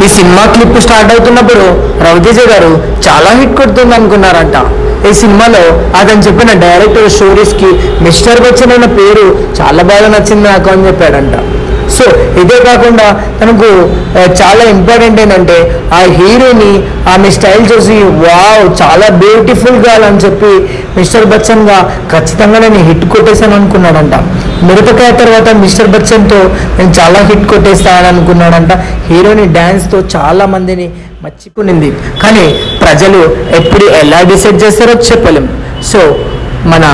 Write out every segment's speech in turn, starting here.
ఈ cinema clip start అవుతున్నప్పుడు రవితేజ గారు చాలా హిట్ కొడుతుంది అనుకున్నారంట. ఈ సినిమాలో అతను చెప్పిన డైరెక్టర్ స్టోరీస్కి మిస్టర్ బచ్చన్ అనే పేరు చాలా బాగా నచ్చింది నాకు అని చెప్పాడంట. సో ఇదే కాకుండా తనకు చాలా ఇంపార్టెంట్ ఏంటంటే ఆ హీరోని ఆమె స్టైల్ చూసి వావ్ చాలా బ్యూటిఫుల్ గర్ల్ అని చెప్పి మిస్టర్ బచ్చన్గా ఖచ్చితంగా నేను హిట్ కొట్టేశాను అనుకున్నాడంట. మిరపకాయ తర్వాత మిస్టర్ బచ్చన్తో నేను చాలా హిట్ కొట్టేస్తానని అనుకున్నాడంట. హీరోని డ్యాన్స్తో చాలా మందిని మర్చిపోయింది. కానీ ప్రజలు ఎప్పుడు ఎలా డిసైడ్ చేస్తారో చెప్పలేం. సో మన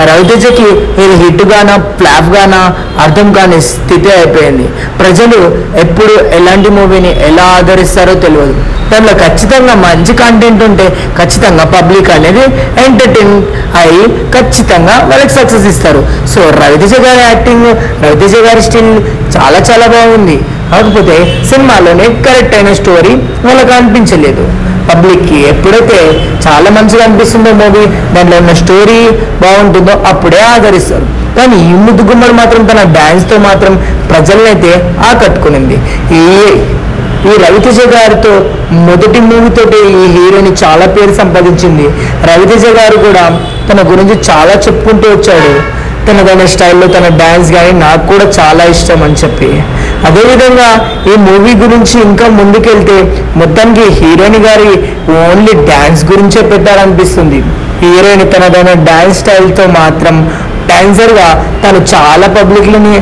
రవితేజకి ఇది హిట్ గానా ఫ్లాప్ గానా అర్థం కాని స్థితి అయిపోయింది. ప్రజలు ఎప్పుడు ఎలాంటి మూవీని ఎలా ఆదరిస్తారో తెలియదు. దాంట్లో ఖచ్చితంగా మంచి కంటెంట్ ఉంటే ఖచ్చితంగా పబ్లిక్ అనేది ఎంటర్టైన్ అయ్యి ఖచ్చితంగా వాళ్ళకి సక్సెస్ ఇస్తారు. సో రవితేజ గారి యాక్టింగ్, రవితేజ గారి స్టిల్ చాలా చాలా బాగుంది. కాకపోతే సినిమాలోనే కరెక్ట్ అయిన స్టోరీ వాళ్ళకి అనిపించలేదు. పబ్లిక్కి ఎప్పుడైతే చాలా మంచిగా అనిపిస్తుందో మూవీ, దాంట్లో ఉన్న స్టోరీ బాగుంటుందో అప్పుడే ఆదరిస్తారు. కానీ ఈ ముద్దుగుమ్మడు మాత్రం తన డ్యాన్స్తో మాత్రం ప్రజలనైతే ఆకట్టుకునింది. ఈ రవితేజ గారితో మొదటి మూవీతోటి ఈ హీరోని చాలా పేరు సంపాదించింది. రవితేజ గారు కూడా తన గురించి చాలా చెప్పుకుంటూ వచ్చాడు. తన స్టైల్లో తన డ్యాన్స్ కానీ నాకు కూడా చాలా ఇష్టం అని చెప్పి. అదేవిధంగా ఈ మూవీ గురించి ఇంకా ముందుకెళ్తే మొత్తానికి హీరోయిన్ గారి ఓన్లీ డ్యాన్స్ గురించే పెట్టారనిపిస్తుంది. హీరోయిన్ తన డ్యాన్స్ స్టైల్తో మాత్రం డాన్సర్గా తను చాలా పబ్లిక్ని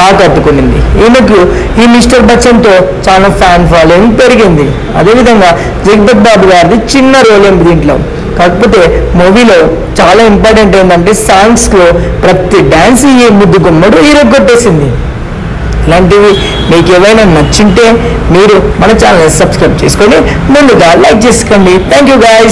ఆకట్టుకునింది. ఈమెకు ఈ మిస్టర్ బచ్చన్తో చాలా ఫ్యాన్ ఫాలోయింగ్ పెరిగింది. అదేవిధంగా జగపత్ బాబు గారిది చిన్న రోల్ ఏమి దీంట్లో. కాకపోతే మూవీలో చాలా ఇంపార్టెంట్ ఏంటంటే సాంగ్స్లో ప్రతి డ్యాన్స్ ఈ ముద్దు గుమ్మడు హీరో కొట్టేసింది. ఇలాంటివి మీకు ఏవైనా నచ్చింటే మీరు మన ఛానల్ సబ్స్క్రైబ్ చేసుకొని ముందుగా లైక్ చేసుకోండి. Thank you guys.